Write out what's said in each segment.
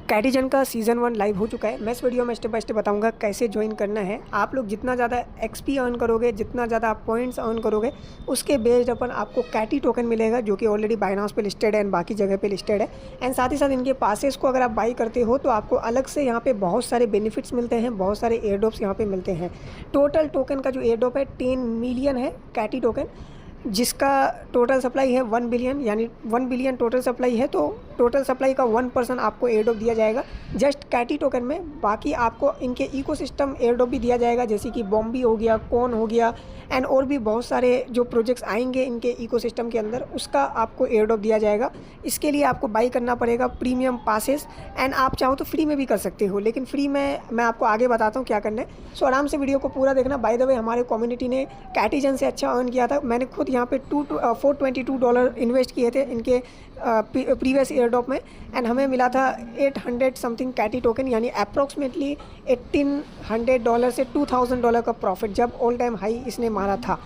कैटीजन का season 1 live हो चुका है। मैं इस वीडियो में स्टेप बाय स्टेप बताऊंगा कैसे ज्वाइन करना है। आप लोग जितना ज़्यादा एक्सपी अर्न करोगे, जितना ज़्यादा आप पॉइंट्स अर्न करोगे, उसके बेस्ड अपन आपको कैटी टोकन मिलेगा, जो कि ऑलरेडी बाइनांस पे लिस्टेड है एंड बाकी जगह पे लिस्टेड है। एंड साथ ही साथ इनके पासेस को अगर आप बाई करते हो तो आपको अलग से यहाँ पे बहुत सारे बेनिफिट्स मिलते हैं, बहुत सारे एयरड्रॉप्स यहाँ पे मिलते हैं। टोटल टोकन का जो एयरड्रॉप है 10 मिलियन है कैटी टोकन, जिसका टोटल सप्लाई है 1 बिलियन, यानी 1 बिलियन टोटल सप्लाई है। तो टोटल सप्लाई का 1% आपको एयरड्रॉप दिया जाएगा जस्ट कैटी टोकन में। बाकी आपको इनके इकोसिस्टम एयरड्रॉप भी दिया जाएगा, जैसे कि बॉम्बी हो गया, कॉन हो गया एंड और भी बहुत सारे जो प्रोजेक्ट्स आएंगे इनके इकोसिस्टम के अंदर, उसका आपको एयरड्रॉप दिया जाएगा। इसके लिए आपको बाई करना पड़ेगा प्रीमियम पासेस, एंड आप चाहो तो फ्री में भी कर सकते हो, लेकिन फ्री में मैं आपको आगे बताता हूँ क्या करना है। सो आराम से वीडियो को पूरा देखना। बाय द वे, हमारे कम्युनिटी ने कैटीजन से अच्छा अर्न किया था। मैंने खुद यहाँ पे $422 इन्वेस्ट किए थे इनके प्रीवियस एयरड्रॉप में, एंड हमें मिला था 800 समथिंग कैटी टोकन, यानी अप्रॉक्सीमेटली $1800 से $2000 का प्रॉफिट, जब ऑल टाइम हाई इसने मारा था।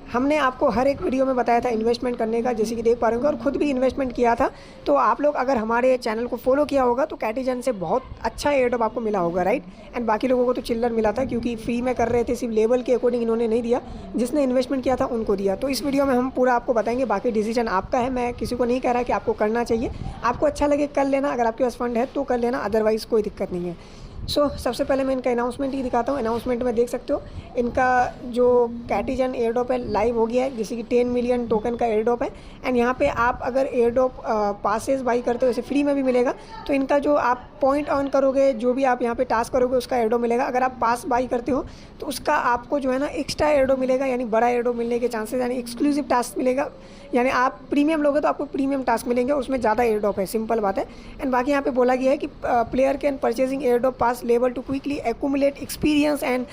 हमने आपको हर एक वीडियो में बताया था इन्वेस्टमेंट करने का, जैसे कि देख पा रहे होंगे, और ख़ुद भी इन्वेस्टमेंट किया था। तो आप लोग अगर हमारे चैनल को फॉलो किया होगा तो कैटीजन से बहुत अच्छा एयरड्रॉप आपको मिला होगा, राइट। एंड बाकी लोगों को तो चिल्लर मिला था, क्योंकि फ्री में कर रहे थे, सिर्फ लेवल के अकॉर्डिंग इन्होंने नहीं दिया, जिसने इन्वेस्टमेंट किया था उनको दिया। तो इस वीडियो में हम पूरा आपको बताएंगे, बाकी डिसीजन आपका है। मैं किसी को नहीं कह रहा कि आपको करना चाहिए, आपको अच्छा लगे कर लेना, अगर आपके पास फंड है तो कर लेना, अदरवाइज़ कोई दिक्कत नहीं है। सबसे पहले मैं इनका अनाउंसमेंट ही दिखाता हूँ। अनाउंसमेंट में देख सकते हो इनका जो कैटीजन एयरड्रॉप है लाइव हो गया है, जैसे कि 10 मिलियन टोकन का एयरड्रॉप है। एंड यहाँ पे आप अगर एयरड्रॉप पासेस बाई करते हो, जैसे फ्री में भी मिलेगा, तो इनका जो आप पॉइंट अर्न करोगे, जो भी आप यहाँ पे टास्क करोगे, उसका एयरड्रॉप मिलेगा। अगर आप पास बाई करते हो तो उसका आपको जो है ना एक्स्ट्रा एयरड्रॉप मिलेगा, यानी बड़ा एयरड्रॉप मिलने के चांसेस, यानी एक्सक्लूसिव टास्क मिलेगा। यानी आप प्रीमियम लोगे तो आपको प्रीमियम टास्क मिलेंगे, उसमें ज़्यादा एयरड्रॉप है, सिंपल बात है। एंड बाकी यहाँ पे बोला गया है कि player can purchasing airdrop pass level to quickly accumulate experience and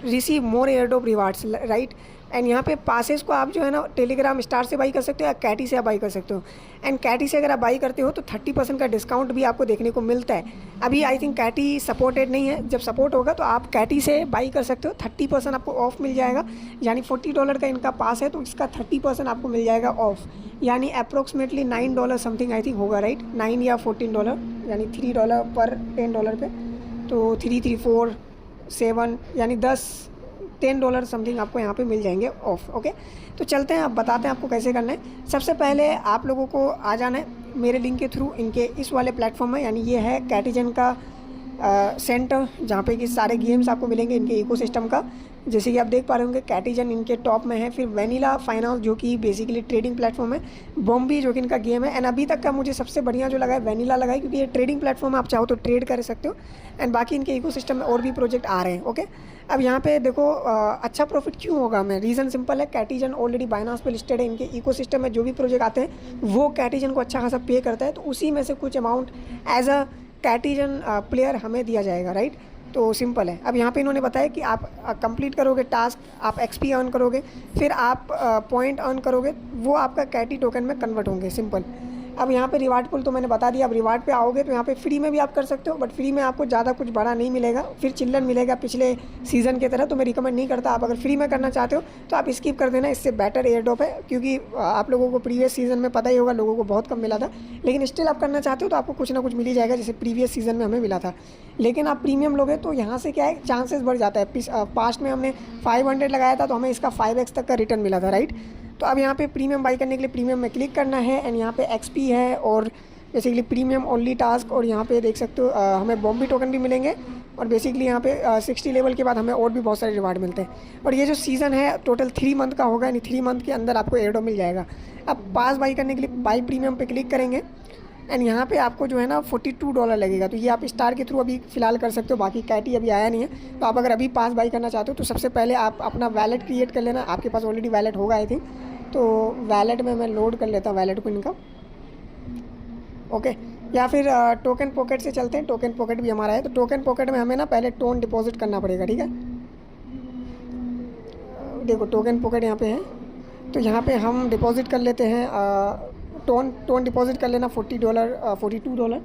receive more airdrop rewards, right। And यहाँ पे पासेस को आप जो है ना टेलीग्राम स्टार से बाई कर सकते हो या कैटी से आप बाई कर सकते हो। एंड कैटी से अगर आप बाई करते हो तो 30% का डिस्काउंट भी आपको देखने को मिलता है। अभी आई थिंक कैटी सपोर्टेड नहीं है, जब सपोर्ट होगा तो आप कैटी से बाई कर सकते हो, 30% आपको ऑफ मिल जाएगा। यानी $40 का इनका पास है तो इसका 30% आपको मिल जाएगा ऑफ, यानी अप्रॉक्सीमेटली $9 समथिंग आई थिंक होगा, राइट। 9 या $14, यानी $3 पर $10 पे, तो 3, 3, 4, 7, यानी $10 समथिंग आपको यहाँ पे मिल जाएंगे ऑफ। ओके, तो चलते हैं, अब बताते हैं आपको कैसे करना है। सबसे पहले आप लोगों को आ जाना है मेरे लिंक के थ्रू इनके इस वाले प्लेटफॉर्म में, यानी ये है कैटीजन का सेंटर, जहाँ पे कि सारे गेम्स आपको मिलेंगे इनके इकोसिस्टम का। जैसे कि आप देख पा रहे होंगे कैटीजन इनके टॉप में है, फिर वेनिला फाइनेंस जो कि बेसिकली ट्रेडिंग प्लेटफॉर्म है, बॉम्बी जो कि इनका गेम है। एंड अभी तक का मुझे सबसे बढ़िया जो लगा है वेनिला लगा है, क्योंकि ये ट्रेडिंग प्लेटफॉर्म है, आप चाहो तो ट्रेड कर सकते हो। एंड बाकी इनके इकोसिस्टम में और भी प्रोजेक्ट आ रहे हैं। ओके, अब यहाँ पे देखो अच्छा प्रॉफिट क्यों होगा हमें, रीज़न सिंपल है, कैटीजन ऑलरेडी बाइनांस पे लिस्टेड है। इनके इकोसिस्टम में जो भी प्रोजेक्ट आते हैं वो कैटीजन को अच्छा खासा पे करता है, तो उसी में से कुछ अमाउंट एज अ कैटीजन प्लेयर हमें दिया जाएगा, राइट। तो सिंपल है। अब यहाँ पे इन्होंने बताया कि आप कंप्लीट करोगे टास्क, आप एक्सपी अर्न करोगे, फिर आप पॉइंट अर्न करोगे, वो आपका कैटी टोकन में कन्वर्ट होंगे, सिंपल। अब यहाँ पे रिवार्ड पुल तो मैंने बता दिया। अब रिवार्ड पे आओगे तो यहाँ पे फ्री में भी आप कर सकते हो, बट फ्री में आपको ज़्यादा कुछ बड़ा नहीं मिलेगा, फिर चिल्लर मिलेगा पिछले सीज़न की तरह, तो मैं रिकमेंड नहीं करता। आप अगर फ्री में करना चाहते हो तो आप स्किप कर देना, इससे बेटर एयरड्रॉप है, क्योंकि आप लोगों को प्रीवियस सीज़न में पता ही होगा लोगों को बहुत कम मिला था। लेकिन स्टिल आप करना चाहते हो तो आपको कुछ ना कुछ मिल ही जाएगा, जैसे प्रीवियस सीज़न में हमें मिला था। लेकिन आप प्रीमियम लोगे तो यहाँ से क्या है, चांसेस बढ़ जाता है। पास्ट में हमने 500 लगाया था तो हमें इसका 5x तक का रिटर्न मिला था, राइट। तो अब यहाँ पे प्रीमियम बाई करने के लिए प्रीमियम में क्लिक करना है, एंड यहाँ पे एक्सपी है और बेसिकली प्रीमियम ओनली टास्क, और यहाँ पे देख सकते हो हमें बॉम्बी टोकन भी मिलेंगे, और बेसिकली यहाँ पे 60 लेवल के बाद हमें और भी बहुत सारे रिवार्ड मिलते हैं। और ये जो सीज़न है टोटल 3 मंथ का होगा, यानी 3 मंथ के अंदर आपको एयरड्रॉप मिल जाएगा। अब पास बाई करने के लिए बाई प्रीमियम पे क्लिक करेंगे, एंड यहाँ पे आपको जो है ना $42 लगेगा, तो ये आप स्टार के थ्रू अभी फ़िलहाल कर सकते हो, बाकी कैटी अभी आया नहीं है। तो आप अगर अभी पास बाई करना चाहते हो तो सबसे पहले आप अपना वैलेट क्रिएट कर लेना, आपके पास ऑलरेडी वैलेट होगा आई थिंक। तो वैलेट में मैं लोड कर लेता हूँ वैलेट को इनका, ओके। या फिर टोकन पॉकेट से चलते हैं, टोकन पॉकेट भी हमारा है। तो टोकन पॉकेट में हमें ना पहले टोन डिपॉजिट करना पड़ेगा, ठीक है। देखो टोकन पॉकेट यहाँ पे है, तो यहाँ पे हम डिपॉजिट कर लेते हैं टोन डिपॉजिट कर लेना $42,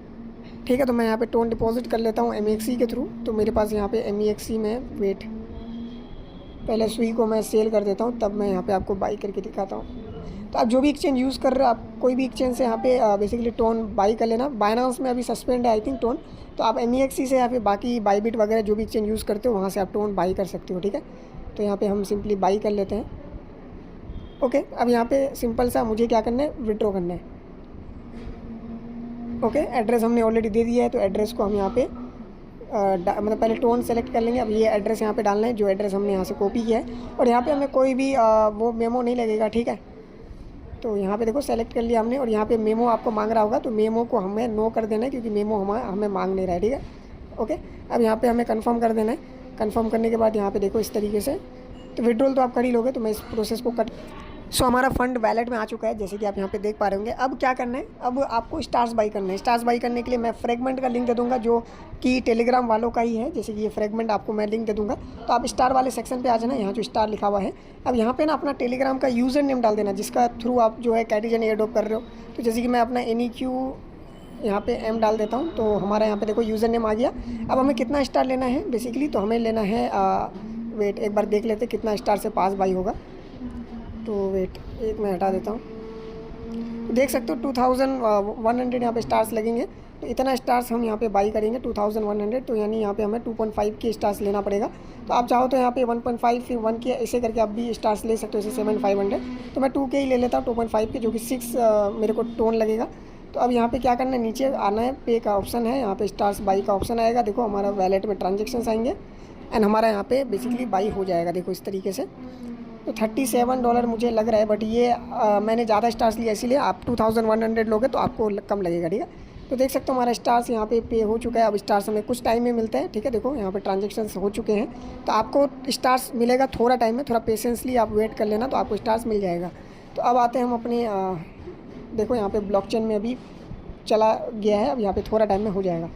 ठीक है। तो मैं यहाँ पे टोन डिपॉजिट कर लेता हूँ MEXC के थ्रू। तो मेरे पास यहाँ पे MEXC में वेट, पहले सुई को मैं सेल कर देता हूँ, तब मैं यहाँ पे आपको बाई करके दिखाता हूँ। तो आप जो भी एक्सचेंज यूज़ कर रहे हो, आप कोई भी एक्सचेंज से यहाँ पे बेसिकली टोन बाई कर लेना। बाइनांस में अभी सस्पेंड है आई थिंक टोन, तो आप MEXC से या फिर बाकी बाईबिट वगैरह जो भी एक्सचेंज यूज़ करते हो वहाँ से आप टोन बाई कर सकते हो, ठीक है। तो यहाँ पे हम सिंपली बाई कर लेते हैं। ओके, अब यहाँ पे सिंपल सा मुझे क्या करना है, विड्रॉ करना है। ओके, एड्रेस हमने ऑलरेडी दे दिया है, तो एड्रेस को हम यहाँ पे मतलब पहले टोन सेलेक्ट कर लेंगे। अब ये एड्रेस यहाँ पे डालना है, जो एड्रेस हमने यहाँ से कॉपी किया है, और यहाँ पे हमें कोई भी वो मेमो नहीं लगेगा, ठीक है। तो यहाँ पे देखो सेलेक्ट कर लिया हमने, और यहाँ पे मेमो आपको मांग रहा होगा, तो मेमो को हमें नो कर देना है, क्योंकि मेमो हमें मांग नहीं रहा है, ठीक है। ओके, अब यहाँ पे हमें कंफर्म कर देना है। कंफर्म करने के बाद यहाँ पे देखो इस तरीके से, तो विड्रॉल तो आप कर ही लोगे, तो मैं इस प्रोसेस को कट। सो हमारा फंड वैलेट में आ चुका है, जैसे कि आप यहाँ पे देख पा रहे होंगे। अब क्या करना है, अब आपको स्टार्स बाई करना है। स्टार्स बाई करने के लिए मैं फ्रेगमेंट का लिंक दे दूँगा, जो कि टेलीग्राम वालों का ही है। जैसे कि ये फ्रेगमेंट आपको मैं लिंक दे दूँगा, तो आप स्टार वाले सेक्शन पे आ जाना, यहाँ जो स्टार लिखा हुआ है। अब यहाँ पे ना अपना टेलीग्राम का यूज़र नेम डाल देना, जिसका थ्रू आप जो है कैटीजन एयरड्रॉप कर रहे हो। तो जैसे कि मैं अपना NEQ यहाँ पे M डाल देता हूँ, तो हमारा यहाँ पे देखो यूज़र नेम आ गया। अब हमें कितना स्टार लेना है बेसिकली, तो हमें लेना है वेट एक बार देख लेते कितना स्टार से पास बाई होगा। तो वेट एक मैं हटा देता हूँ, तो देख सकते हो 2100 यहाँ पे स्टार्स लगेंगे। तो इतना स्टार्स हम यहाँ पे बाई करेंगे 2100, तो यानी यहाँ पे हमें 2.5 के स्टार्स लेना पड़ेगा। तो आप चाहो तो यहाँ पे 1.5 फिर 1 के ऐसे करके आप भी स्टार्स ले सकते हो, जैसे 7500। तो मैं 2 के ही ले लेता हूँ 2.5 के, जो कि 6 मेरे को टोन लगेगा। तो अब यहाँ पे क्या करना है, नीचे आना है, पे का ऑप्शन है, यहाँ पे स्टार्स बाई का ऑप्शन आएगा। देखो हमारा वैलेट में ट्रांजेक्शन्स आएंगे एंड हमारा यहाँ पे बेसिकली बाई हो जाएगा, देखो इस तरीके से। तो $37 मुझे लग रहा है, बट ये मैंने ज़्यादा स्टार्स लिया, इसीलिए आप 2100 लोगे तो आपको कम लगेगा, ठीक है। तो देख सकते हो हमारा स्टार्स यहाँ पे हो चुका है। अब स्टार्स हमें कुछ टाइम में मिलता है, ठीक है। देखो यहाँ पे ट्रांजेक्शन्स हो चुके हैं, तो आपको स्टार्स मिलेगा थोड़ा टाइम में, थोड़ा पेशेंसली आप वेट कर लेना, तो आपको स्टार्स मिल जाएगा। तो अब आते हैं हम अपने देखो यहाँ पे ब्लॉकचेन में अभी चला गया है, अब यहाँ पे थोड़ा टाइम में हो जाएगा।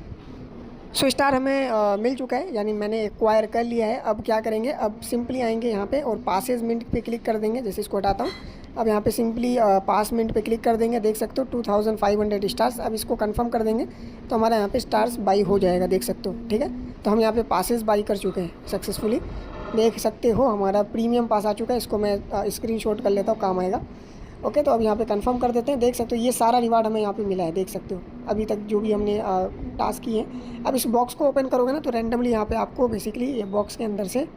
सो स्टार हमें मिल चुका है, यानी मैंने एक्वायर कर लिया है। अब क्या करेंगे, अब सिंपली आएंगे यहाँ पे और पासेज मिनट पे क्लिक कर देंगे। जैसे इसको हटाता हूँ, अब यहाँ पे सिंपली पास मिनट पे क्लिक कर देंगे। देख सकते हो 2500 स्टार्स। अब इसको कंफर्म कर देंगे, तो हमारा यहाँ पे स्टार्स बाई हो जाएगा, देख सकते हो, ठीक है। तो हम यहाँ पे पासेज बाई कर चुके हैं सक्सेसफुली, देख सकते हो हमारा प्रीमियम पास आ चुका है। इसको मैं स्क्रीनशॉट कर लेता हूँ, काम आएगा। ओके, तो अब यहाँ पे कंफर्म कर देते हैं। देख सकते हो ये सारा रिवार्ड हमें यहाँ पे मिला है, देख सकते हो अभी तक जो भी हमने टास्क किए हैं। अब इस बॉक्स को ओपन करोगे ना, तो रैंडमली यहाँ पे आपको बेसिकली ये बॉक्स के अंदर से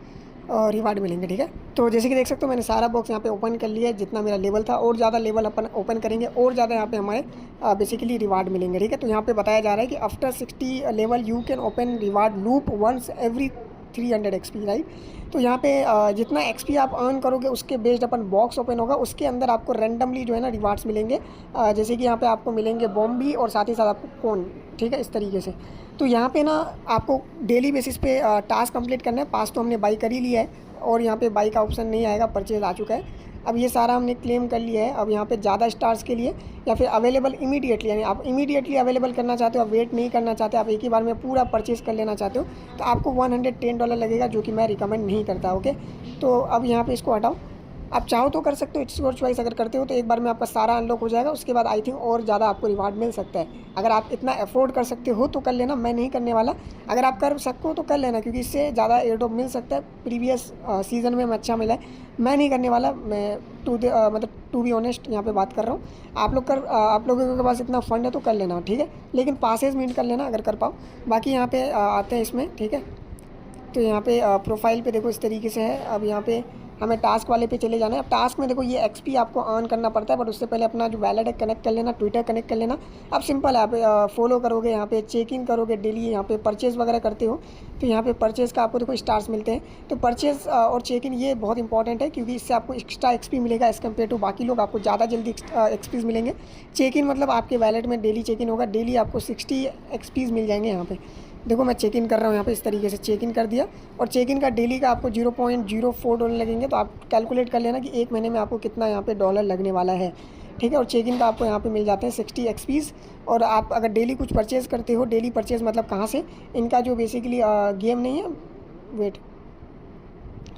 रिवार्ड मिलेंगे, ठीक है। तो जैसे कि देख सकते हो मैंने सारा बॉक्स यहाँ पे ओपन कर लिया है, जितना मेरा लेवल था। और ज़्यादा लेवल अपन ओपन करेंगे और ज़्यादा यहाँ पे हमारे बेसिकली रिवार्ड मिलेंगे, ठीक है। तो यहाँ पे बताया जा रहा है कि after 60 level you can open reward loop once every 300 XP, right. तो यहाँ पे जितना XP आप अर्न करोगे उसके बेस्ड अपन बॉक्स ओपन होगा, उसके अंदर आपको रैंडमली जो है ना रिवार्ड्स मिलेंगे। जैसे कि यहाँ पे आपको मिलेंगे बॉम्ब भी, और साथ ही साथ आपको कौन, ठीक है, इस तरीके से। तो यहाँ पे ना आपको डेली बेसिस पे टास्क कंप्लीट करना है। पास तो हमने बाई कर ही लिया है, और यहाँ पे बाई का ऑप्शन नहीं आएगा, परचेज आ चुका है। अब ये सारा हमने क्लेम कर लिया है। अब यहाँ पे ज़्यादा स्टार्स के लिए या फिर अवेलेबल इमीडिएटली, यानी आप इमीडिएटली अवेलेबल करना चाहते हो, आप वेट नहीं करना चाहते, आप एक ही बार में पूरा परचेज़ कर लेना चाहते हो, तो आपको $110 लगेगा, जो कि मैं रिकमेंड नहीं करता। ओके, तो अब यहाँ पे इसको हटाओ। आप चाहो तो कर सकते हो, इट्स योर चॉइस। अगर करते हो तो एक बार में आपका सारा अनलॉक हो जाएगा, उसके बाद आई थिंक और ज़्यादा आपको रिवार्ड मिल सकता है। अगर आप इतना अफोर्ड कर सकते हो तो कर लेना, मैं नहीं करने वाला। अगर आप कर सकते हो तो कर लेना, क्योंकि इससे ज़्यादा एयरड्रॉप मिल सकता है। प्रीवियस सीज़न में अच्छा मिला है, मैं नहीं करने वाला। मैं मतलब टू बी ऑनेस्ट यहाँ पे बात कर रहा हूँ। आप लोगों के पास इतना फंड है तो कर लेना, ठीक है। लेकिन पासेज मिनट कर लेना अगर कर पाओ। बाकी यहाँ पे आते हैं इसमें, ठीक है। तो यहाँ पे प्रोफाइल पे देखो इस तरीके से है। अब यहाँ पे हमें टास्क वाले पे चले जाना है। अब टास्क में देखो ये XP आपको अर्न करना पड़ता है, बट उससे पहले अपना जो वैलेट है कनेक्ट कर लेना, ट्विटर कनेक्ट कर लेना। अब सिंपल है, आप फॉलो करोगे, यहाँ पे चेक इन करोगे डेली, यहाँ पे परचेज़ वगैरह करते हो, तो यहाँ पे परचेज़ का आपको देखो स्टार्स मिलते हैं। तो परचेज़ और चेक इन ये बहुत इंपॉर्टेंट है, क्योंकि इससे आपको एक्स्ट्रा XP मिलेगा एज़ कम्पेयर टू बाकी लोग। आपको ज़्यादा जल्दी XPs मिलेंगे। चेक इन मतलब आपके वैलेट में डेली चेक इन होगा, डेली आपको 60 XPs मिल जाएंगे। यहाँ पे देखो मैं चेक इन कर रहा हूँ, यहाँ पे इस तरीके से चेक इन कर दिया, और चेक इन का डेली का आपको $0.04 लगेंगे। तो आप कैलकुलेट कर लेना कि एक महीने में आपको कितना यहाँ पे डॉलर लगने वाला है, ठीक है। और चेक इन का आपको यहाँ पे मिल जाते हैं 60 XPs। और आप अगर डेली कुछ परचेज़ करते हो, डेली परचेज़ मतलब कहाँ से, इनका जो बेसिकली गेम नहीं है, वेट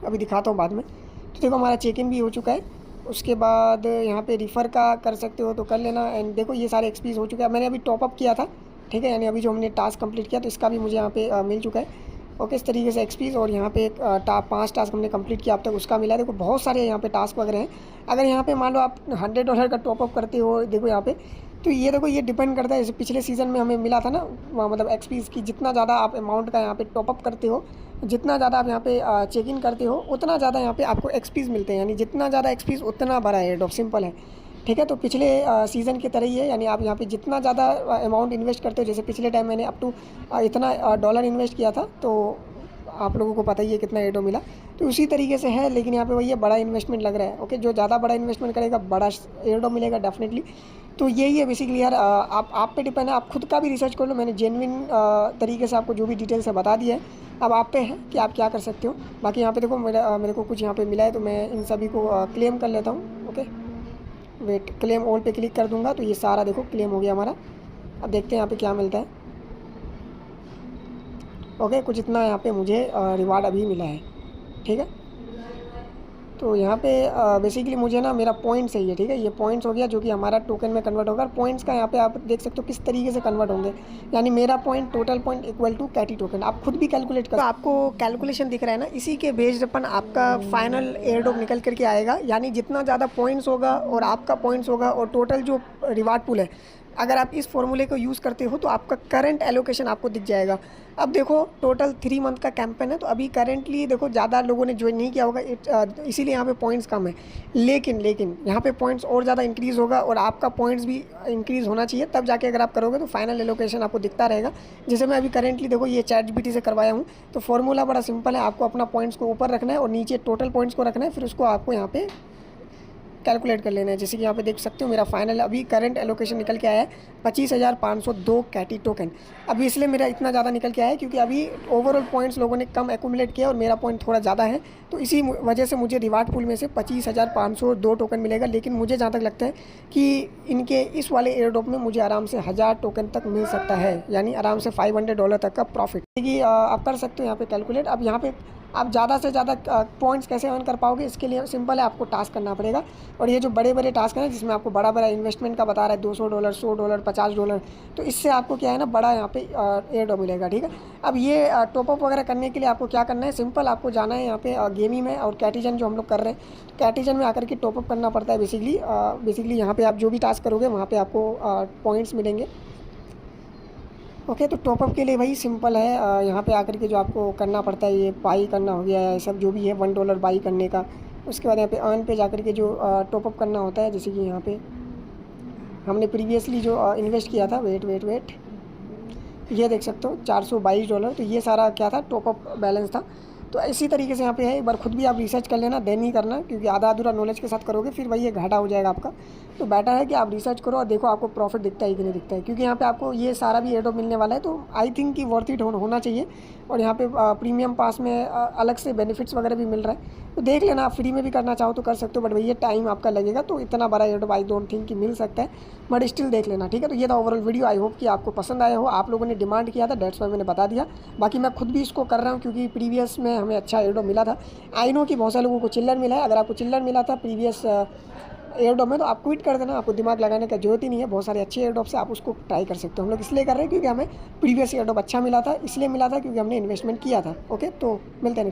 अभी दिखाता हूँ बाद में। तो देखो हमारा चेक इन भी हो चुका है। उसके बाद यहाँ पे रिफ़र का कर सकते हो तो कर लेना। एंड देखो ये सारे XPs हो चुके हैं। मैंने अभी टॉपअप किया था, ठीक है, यानी अभी जो हमने टास्क कंप्लीट किया तो इसका भी मुझे यहाँ पे मिल चुका है। ओके, इस तरीके से एक्सपीज। और यहाँ पे एक 5 टास्क हमने कंप्लीट किया अब तक, उसका मिला। देखो बहुत सारे यहाँ पे टास्क वगैरह हैं। अगर यहाँ पे मान लो आप $100 का टॉपअप करते हो, देखो यहाँ पे, तो ये देखो ये डिपेंड करता है। जैसे पिछले सीज़न में हमें मिला था ना, मतलब एक्सपीज की जितना ज़्यादा आप अमाउंट का यहाँ पे टॉपअप करते हो, जितना ज़्यादा आप यहाँ पे चेक इन करते हो, उतना ज़्यादा यहाँ पे आपको एक्सपीज मिलते हैं। यानी जितना ज़्यादा एक्सपीज उतना बड़ा एयर ड्रॉप, सिंपल है। ठीक है, तो पिछले सीज़न की तरह ही है। यानी आप यहाँ पे जितना ज़्यादा अमाउंट इन्वेस्ट करते हो, जैसे पिछले टाइम मैंने अप टू इतना डॉलर इन्वेस्ट किया था, तो आप लोगों को पता ही है कितना एडो मिला। तो उसी तरीके से है, लेकिन यहाँ पे वही है, बड़ा इन्वेस्टमेंट लग रहा है। ओके, जो ज़्यादा बड़ा इन्वेस्टमेंट करेगा बड़ा एडो मिलेगा डेफिनेटली। तो यही है बेसिकली यार, आप पे डिपेंड है। आप खुद का भी रिसर्च कर लो, मैंने जेन्युइन तरीके से आपको जो भी डिटेल्स है बता दिया है। अब आप पे है कि आप क्या कर सकते हो। बाकी यहाँ पे देखो मेरे को कुछ यहाँ पे मिला है, तो मैं इन सभी को क्लेम कर लेता हूँ। ओके, वेट, क्लेम ऑल पे क्लिक कर दूँगा तो ये सारा देखो क्लेम हो गया हमारा। अब देखते हैं यहाँ पे क्या मिलता है। ओके, कुछ इतना यहाँ पे मुझे रिवार्ड अभी मिला है। ठीक है, तो यहाँ पे बेसिकली मुझे ना मेरा पॉइंट्स है ये। ठीक है, ये पॉइंट्स हो गया जो कि हमारा टोकन में कन्वर्ट होगा। पॉइंट्स का यहाँ पे आप देख सकते हो किस तरीके से कन्वर्ट होंगे। यानी मेरा point, total point equal to कैटी टोकन। आप खुद भी कैलकुलेट कर, तो आपको कैलकुलेशन दिख रहा है ना, इसी के बेस्ड अपन आपका फाइनल एयर ड्रॉप निकल करके आएगा। यानी जितना ज़्यादा पॉइंट्स होगा और आपका पॉइंट्स होगा और टोटल जो रिवार्ड पूल है, अगर आप इस फॉर्मूले को यूज़ करते हो तो आपका करंट एलोकेशन आपको दिख जाएगा। अब देखो टोटल 3 मंथ का कैंपेन है, तो अभी करंटली देखो ज़्यादा लोगों ने ज्वाइन नहीं किया होगा, इसीलिए यहाँ पे पॉइंट्स कम है। लेकिन यहाँ पे पॉइंट्स और ज़्यादा इंक्रीज़ होगा और आपका पॉइंट्स भी इंक्रीज़ होना चाहिए, तब जाके अगर आप करोगे तो फाइनल एलोकेशन आपको दिखता रहेगा। जैसे मैं अभी करंटली देखो ये ChatGPT से करवाया हूँ, तो फॉर्मूला बड़ा सिंपल है। आपको अपना पॉइंट्स को ऊपर रखना है और नीचे टोटल पॉइंट्स को रखना है, फिर उसको आपको यहाँ पे कैलकुलेट कर लेना है। जैसे कि यहाँ पे देख सकते हो मेरा फाइनल अभी करंट एलोकेशन निकल के आया है 25,502 कैटी टोकन। अभी इसलिए मेरा इतना ज़्यादा निकल के आया है क्योंकि अभी ओवरऑल पॉइंट्स लोगों ने कम एक्यूमुलेट किया और मेरा पॉइंट थोड़ा ज़्यादा है, तो इसी वजह से मुझे रिवार्ड पूल में से 25,502 टोकन मिलेगा। लेकिन मुझे जहाँ तक लगता है कि इनके इस वाले एयर ड्रॉप में मुझे आराम से 1000 टोकन तक मिल सकता है, यानी आराम से $500 तक का प्रॉफिट। देखिए आप कर सकते हो यहाँ पे कैलकुलेट। अब यहाँ पे आप ज़्यादा से ज़्यादा पॉइंट्स कैसे अर्न कर पाओगे, इसके लिए सिंपल है, आपको टास्क करना पड़ेगा। और ये जो बड़े बड़े टास्क हैं जिसमें आपको बड़ा बड़ा इन्वेस्टमेंट का बता रहा है, $200, $100, $50, तो इससे आपको क्या है ना, बड़ा यहाँ पे एयर ड्रॉप मिलेगा। ठीक है, अब ये टॉपअप वगैरह करने के लिए आपको क्या करना है, सिंपल आपको जाना है यहाँ पे गेमी में, और कैटिजन जो हम लोग कर रहे हैं, कैटिजन में आकर के टॉपअप करना पड़ता है बेसिकली यहाँ पे आप जो भी टास्क करोगे वहाँ पे आपको पॉइंट्स मिलेंगे। ओके, तो टॉपअप के लिए भाई सिंपल है, यहाँ पे आकर के जो आपको करना पड़ता है, ये बाई करना हो गया है, सब जो भी है $1 बाई करने का। उसके बाद यहाँ पे अर्न पे जाकर के जो टॉपअप करना होता है, जैसे कि यहाँ पे हमने प्रीवियसली जो इन्वेस्ट किया था, वेट, ये देख सकते हो $422, तो ये सारा क्या था, टॉपअप बैलेंस था। तो इसी तरीके से यहाँ पे है, एक बार खुद भी आप रिसर्च कर लेना, देन ही करना, क्योंकि आधा अधूरा नॉलेज के साथ करोगे फिर वही घाटा हो जाएगा आपका। तो बेटर है कि आप रिसर्च करो और देखो आपको प्रॉफिट दिखता है कि नहीं दिखता है, क्योंकि यहाँ पे आपको ये सारा भी एडो मिलने वाला है, तो आई थिंक कि वर्थ इट होना चाहिए। और यहाँ पे प्रीमियम पास में अलग से बेनिफिट्स वगैरह भी मिल रहा है, तो देख लेना। आप फ्री में भी करना चाहो तो कर सकते हो, बट भैया टाइम आपका लगेगा, तो इतना बड़ा एडो आई डोंट थिंक कि मिल सकता है, बट स्टिल देख लेना। ठीक है, तो ये था ओवरऑल वीडियो। आई होप कि आपको पसंद आया हो, आप लोगों ने डिमांड किया था, डेट्स वाई मैंने बता दिया। बाकी मैं खुद भी इसको कर रहा हूँ क्योंकि प्रीवियस में हमें अच्छा एडो मिला था। आई नो कि बहुत सारे लोगों को चिल्लर मिला है। अगर आपको चिल्लर मिला था प्रीवियस एयरड्रॉप में, तो आप क्विट कर देना, आपको दिमाग लगाने का जरूरत ही नहीं है। बहुत सारे अच्छे एयरड्रॉप से आप उसको ट्राई कर सकते हो। हम लोग इसलिए कर रहे हैं क्योंकि हमें प्रीवियस एयरड्रॉप अच्छा मिला था, इसलिए मिला था क्योंकि हमने इन्वेस्टमेंट किया था। ओके, तो मिलते हैं नेक्स्ट।